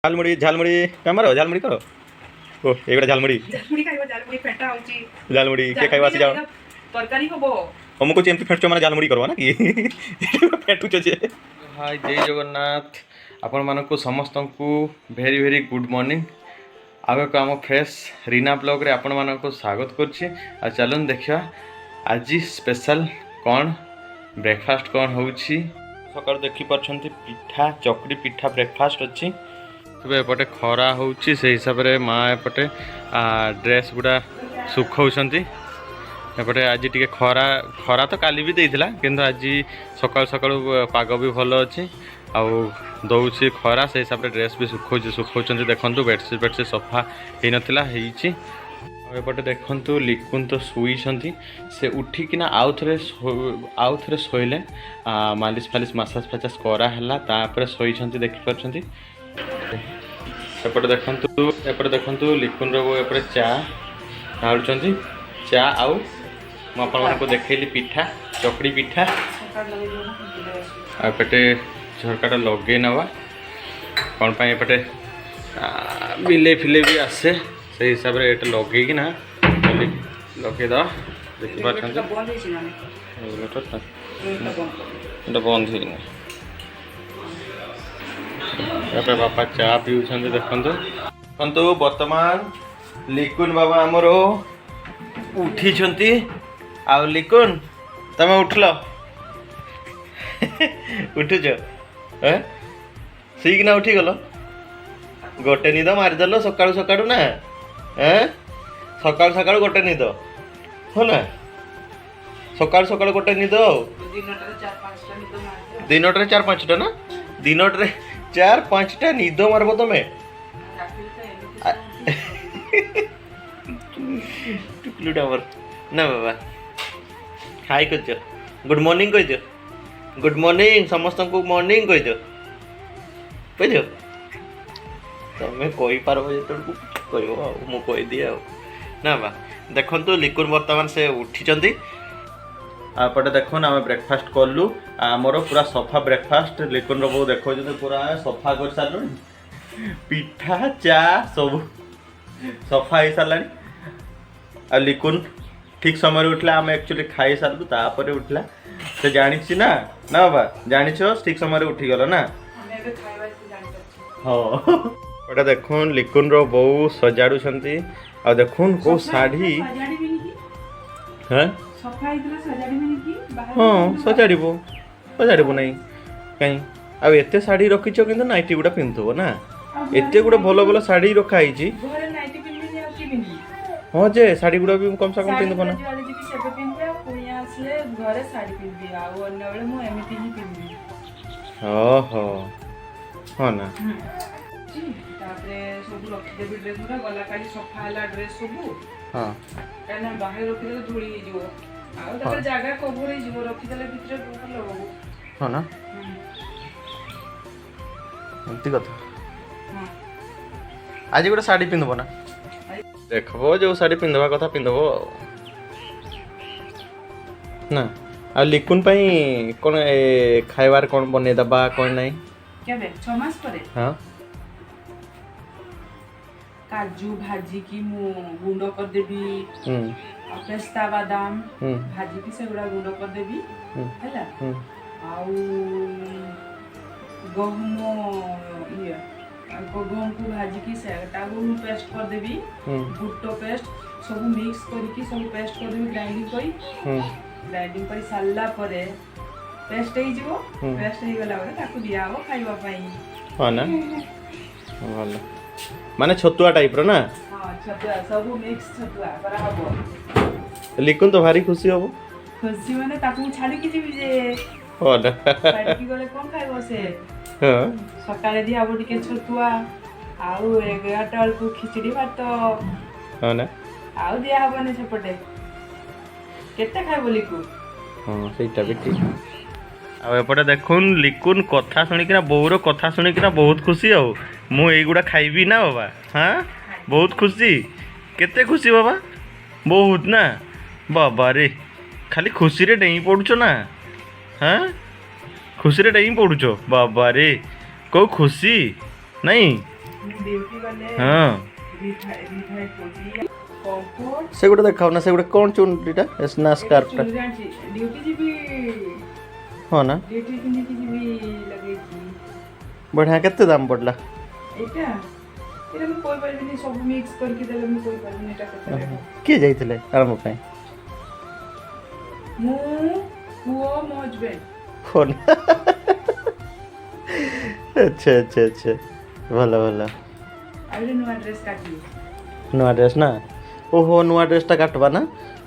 झालमुड़ी झालमुड़ी कमर झालमुड़ी करो ओ एगुड़ा झालमुड़ी झालमुड़ी खाइबो झालमुड़ी फेंटा होची झालमुड़ी के खाइबा आसी जाओ तरकारी हबो हमको एमती फेंटुछ माने झालमुड़ी करवा ना कि फेंटुछ जे हाय जय जगन्नाथ आपण मानकु समस्तंकु वेरी वेरी गुड मॉर्निंग आगे को आम फ्रेश रीना ब्लॉग रे आपण मानकु स्वागत करछि आ चलन देखिया आज स्पेशल कौन ब्रेकफास्ट कौन होछि सकाळ देखि परछंती पिठा चकड़ी पिठा ब्रेकफास्ट अछि तबे एपटे खरा होछि से हिसाब रे माँ एपटे ड्रेस गुड़ा सुखौछंती एपटे आज टिके खरा खरा तो काली भी देइथिला किंतु आज सकाळ सकाळ पाग भी भलो अछि आउ दौछि खरा से हिसाब रे ड्रेस भी सुखौछंती देखंतु बेडशीट सफा हेइ नथिला हेइछि एपटे देखंतु लिकुन तो शुईछंती से उठिकिना आउ थरे शोइले मालिश फालिश मसाज फासाज करा हला तापर शोइछंती देखि परछंती एपटे देखंतु लिकुन रो एपटे चा ढाळुछंती चा आउ म आपन मानको देखैली पिठा चकड़ी पिठा आ पेटे झरकाटा लगे नवा कौन पाए एपटे बिले फिले भी आसे से हिसाब रे एटा लगे कि ना लगे दा देखि पाछंती एटा बंद ही ना एपे बापा चा पीउछंती देखंतु देखंतु वर्तमान लिकुन बाबा हमर उठी छंती आ लिकुन तमे उठलो उठुछ हैं सीख ना उठी गलो गोटे निद मारिदेल सकाळु सकाळु ना हैं सकाळु सकाळु गोटे निद हो ना सकाळु सकाळु गोटे निद दिनटरे 4-5टा ना दिनटरे 4-5टा निद मारबो तमे टुकलुटा मर ना बाबा हाय कह गुड मॉर्निंग कह गुड मॉर्निंग समस्त को मॉर्निंग कह तमें कही पार्ब जो कह मु कही दिए ना बा देखु लिकुन बर्तमान से उठी आपटे देखुन आम ब्रेकफास्ट कलु आमर पूरा सफा ब्रेकफास्ट लिकुन रो देखो पूरा सफा कर सारू पिठा चा सब सफा हो सारा आ लिकुन ठीक समय उठला आम एक्चुअली खाई सारू तापर उठला से जानी ना ना बाबा जानी ठीक समय उठी गल ना हाँ देखुन लिकुन रो बो सजाड़ू आ देखुन को साड़ी हाँ हाँ सजाड़ो सजाड़ो ना कहीं आ एते साड़ी रखीच कि नाइटी गुड़ा पिंधुब ना एते गुड़ा भल भल साड़ी रखाई हाँ जे साड़ी गुड़ा भी कम से कम पिंधुब ना हाँ हाँ हाँ ना हाँ हाँ ना एमती कथा आज गोटे साड़ी पिंधब ना देखो जो साड़ी पिंधवा कथा पिंधब ना आ लिकुन पाई कौन खाइबार कौन बने दबा कौन नहीं केबे 6 मास परे हां काजू भाजी की मु गुंड कर देबी पेस्ता बादाम भाजी की सेगुड़ा गुंड कर देबी हैला आउ गहूम ये गहूम को भाजी की सेटा को पेस्ट कर देबी भुट्टो पेस्ट सब मिक्स करके सब पेस्ट कर देबी ग्राइंडिंग करी साला परे पेस्ट हे जीवो पेस्ट हे गला बरे ताकू दिया हो खाइबा पई हां ना भलो माने छतुआ टाइप रो ना हां छतुआ सब मिक्स छतुआ करा हबो लिकुन तो भारी खुशी हबो खुशी माने ताकू छाडी कि जीबी जे हो ना छाडी कि गले कोन खाइबो से हां सकाळे दिया हबो टिके छतुआ आउ 11 को खिचड़ी भात हां ना आउ दिया हबो ने छपटे केते खाइबो लिकु हां सेटा भी ठीक आ एपटे देखुन लिकुन कथा शुणिकिना बोर कथा शुणिकिना बहुत खुशी हो मु एगुड़ा खाइबी ना बाबा हाँ बहुत खुशी केते खुशी बाबा बहुत ना बाबा रे खाली खुशी रे डेई पड़ुछ ना हाँ खुशी रे डेई पड़ुछ बाबा रे को खुशी नहीं ड्यूटी वाले हाँ रिफाइड कोजी कंफर्ट से गोटे देखाओ ना से गोटे कौन चुनरीटा ना स्कार्फटा ड्यूटी जीबी हाँ ना ड्यूटी पिंदी की जीबी लगे बढ़िया केते दाम पड़ला एटा एटा मैं कोई पारबिनी सब मिक्स करके देले मैं कोई पारबिनी एटा केते किए जाइथिले आरंभ ପାଇଁ मु पुओ मो हस्बैंड फोन अच्छा अच्छा अच्छा भला भला आइले नुआ ड्रेस काटी नुआ ड्रेस ना ओहो नुआ ड्रेसटा काटबा ना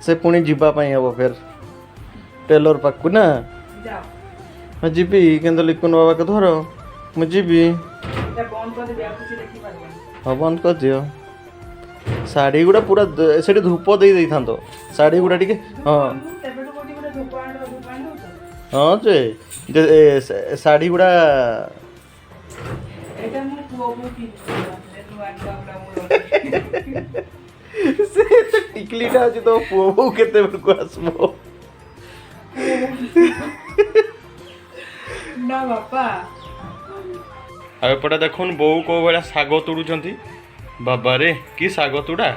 से पुणी जीवा ପାଇଁ हबो फिर टेलर पाकू ना जाओ मैं जीबी केंद्र लिखुन बाबा के धरो मैं जीबी एटा बंद कर दे आप कुछ देखि पारबनी हाँ बंद कर दियो शाढ़ी गुड़ा पूरा से धूप दे दे था तो शाढ़ी गुड़ा टी हाँ तेबेटो कोटी गुडा धुपांड हो हाँ जे शाढ़ी गुड़ा एटा मु पुओ को की नुआ ड्रेस से टिकलीटा अछि तो पुओ बो केते बेर को आसबो ना बापा आ एपटे देखुन बोऊ को बेला साग तोड़ुचंती बाबा रे की साग तुड़ा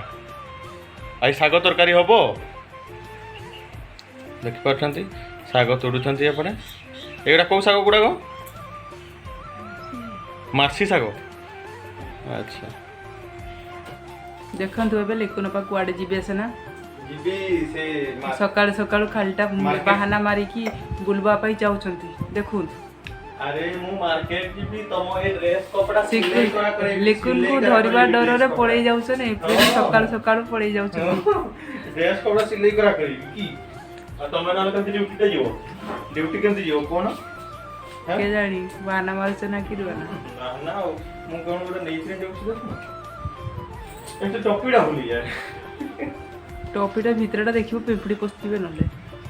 आई साग तरकारी हबो देखि पाछंती साग तोड़ुचंती एपटे एगडा को साग गुडा गो मासी साग अच्छा देखंतु एबे लिकुन पा कुआडे जिबे से ना जीबी से सकाळ सकाळ खालटा बहाना मारी की बुलबा पाई जाउछंती देखुन अरे मु मार्केट जीबी तमो ए ड्रेस कपड़ा सिलाई करा करे लिकुन को धरिबा डर रे पळेई जाउछन एप्रिल सकाळ सकाळ पळेई जाउछन ड्रेस कपड़ा सिलाई करा करी की आ तमे नाल केमति ड्यूटी ते जीवो ड्यूटी केमति जीवो कोन के जानी बहाना मारछ ना कि रुना ना मु कोन गोटे नै छे जाउछ देखो एते टॉपीडा होली यार टॉपीटा भितरटा देखिबो पिंपड़ी पस्तिबे नले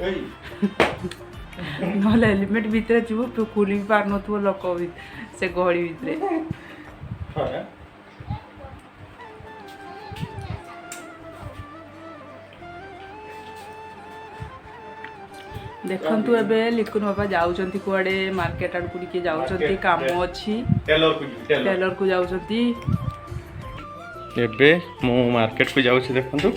एई नले हेलमेट भितर जीवो तो खुली पार नथुव लोक से गहड़ी भितरे हां देखंतु एबे लिकुन बाबा जाउछंती कुआडे मार्केट आड़ कुडी के जाउछंती काम अछि टेलर को जाउछंती एबे मु मार्केट को जाउछि देखंतु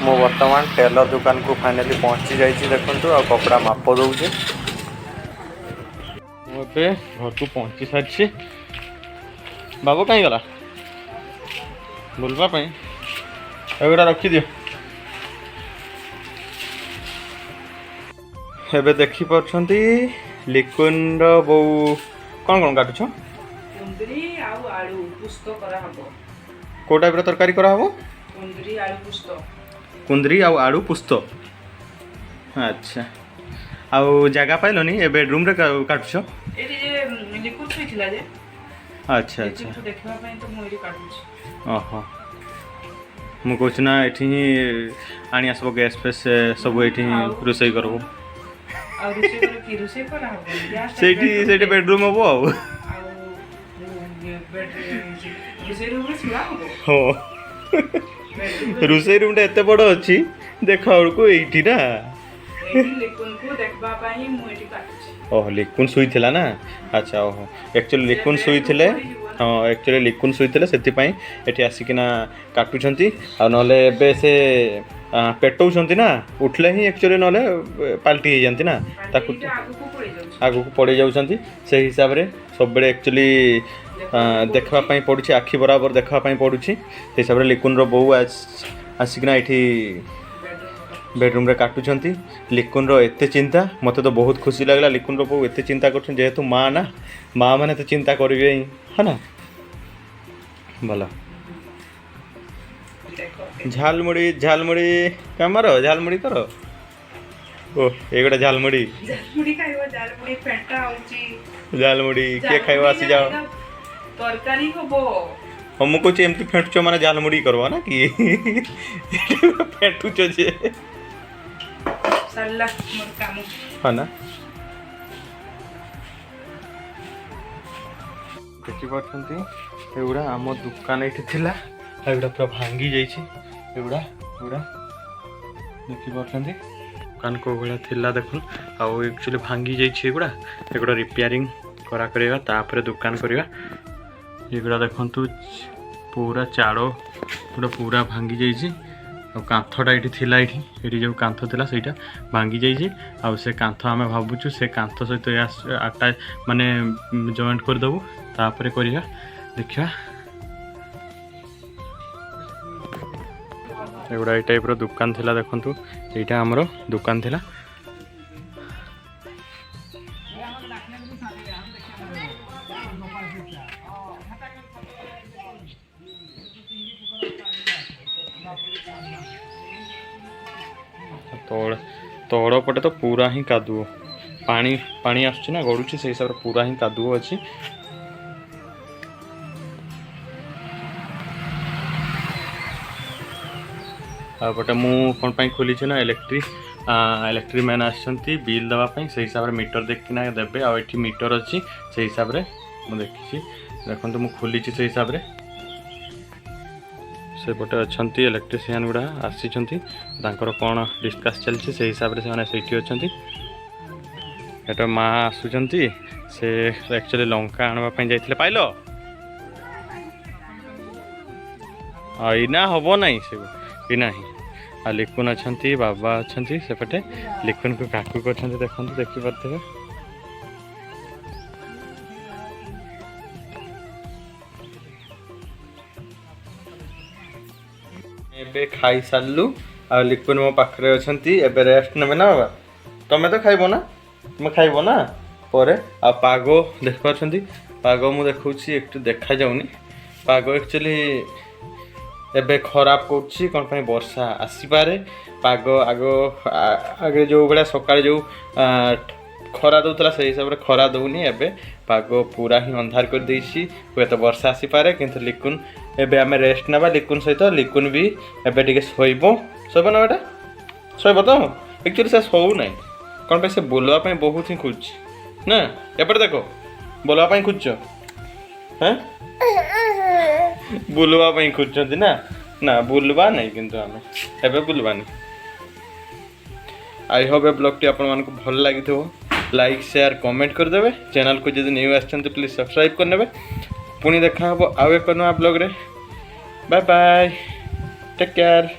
मु वर्तमान टेलर दुकान को फाइनली पहुंची जाइछि देखंतु आ कपड़ा माप दउछि मु एबे घर को पहुंची सारछि बाबू कहीं गला बोलबा पई एगोडा रखी दियो एबे देखि परछंती लिकुंड बो कोन कोन काटुछ कुंदरी आउ आलू पुस्तो करा हबो को टाइप रो तरकारी करा हबो कुंदरी आलू पुस्तो कुंदरी आउ आलू पुस्तो अच्छा आउ जगह पाइलोनी ए बेडरूम रे काटुछ एरी जे लिकुड सुइथिला जे अच्छा अच्छा तो देखबा पई तो मोइरी काटुछ ओहो मु कहछ ना एठी आनी आसबो गैस फेस सब एठी रोसई करबो आ रुसे करा हबो सेठी बेडरूम हबो आउ रुसे रूम रे छुआ हबो हो रोसई रूम एते बड़ अछि देखा को एठी ना लिकुन को देखबा पई मोइरी काटुछ ओह लिकुन सुई थिला ना अच्छा ओहो एक्चुअली लिकुन सुई थिले हाँ एक्चुअली लिकुन सुई थिले सेति पई एठी आसिकिना काटुछंती आ नले एबे से पेटौछंती ना उठले ही एक्चुअली नले पाल्टी हे जानती ना ताकू आगु को पड़े जाउछंती से हिसाब रे सब बेले एक्चुअली देखबा पई पडुछि आखी बराबर देखबा पई पडुछि से हिसाब रे लिकुन रो बहु आसिकिना एठी बेडरूम रे काटुछंती लिकुन रो एते चिंता मते तो बहुत खुशी लागला लिकुन रो बहु एते चिंता करछन जेहेतु मां ना मां माने तो चिंता करबे है ना भला झालमुड़ी कामरो झालमुड़ी करो ओ एगोटा झालमुड़ी झालमुड़ी पेंटा आउची झालमुड़ी के खाइबा आसी जाओ तरकारी हबो हम को एमती फेंटुछ माने झालमुड़ी करवा ना कि फेंटुछ जे सल्ला मोर काम है ना देखि पाछंती एगुड़ा आम दुकान एठी थिला एगुड़ा पूरा भांगी जाइछि एगुड़ा पूरा देखी पार्टी दुकान को भाया थिला देखुन आउ एक्चुअली भांगी जाइए एगुड़ा रिपेयरिंग करा करवा तापर दुकान करवा एगुड़ा देखु पूरा चाड़ गुड़ा पूरा भांगी जाइए कांथटा ये थिला ये जो कांथ थिला सेटा भांगी जाइए आउ से कांथ आम भावुँ से कांथ सहित आटा माने जॉइंट करदेबू तापर करवा देखा एगुड़ा ये टाइप दुकान थिला देखु यहाँ आमर दुकान थिला तौड़ पटे तो पूरा ही कादुओ पानी पानी आसुची ना गड़ुची से हिसाब से पूरा ही कादुओ अच्छी आटे मु कौन पाई खोली ना इलेक्ट्रिक मैन आसछंती बिल दवापाई से हिसाब से मीटर देखना देवे आ मीटर अच्छी से हिसाब से मुझे देखी देखो तो मुझे खोली से हिसाब से सेपटे अच्छा इलेक्ट्रीशियन गुड़ा आसी कौन डिस्कस चलती से हिसाब से अच्छा एटा माँ आसुंच से एक्चुअली लंका आनवाई जाते पाइल इना हम ना से इना ही आ लिकुन अच्छा बाबा अच्छा सेपटे लिकुन को काकू कर देखते देखिपे एबे खाई सारू आ लिकुन मो पाखरे अछंती एबे रेस्ट नेबे ना बाबा तमे तो खाइबो ना तुम खाइबो ना परे आ पागो देख पाछंती पागो मु देखौछि एकटु देखा जाउनी पागो एक्चुअली एबे खराब करछि कोन पई वर्षा आसी पारे पागो आगो आगे जो बड़ा सकाळ जो खरा दउतला से हिसाब रे खरा दउनी एबे पागो पूरा ही अंधार कर देछि हुए तो वर्षा आसी पारे किंतु लिकुन एबे आमे रेस्ट नबा लिकुन सहित लिकुन भी एबे टिके सोइबो सोइबो ना बेटा सोइबो तो एक्चुअली से सोउ नै कोन पे से बोलवा पे बहुत ही खुज ना एपटे देखो बोलवा पे खुज हैं बुलवा पे खुजती ना ना बुलवा नहीं किंतु आमे एबे बुलवा नहीं I hope A blog T आपण मानको भल लागि थो लाइक शेयर कमेंट कर देबे चैनल को जदि न्यू आछन तो प्लीज सब्सक्राइब कर नेबे पुणी देखा हबो आउ एक नवा ब्लॉग रे बाय बाय टेक केयर।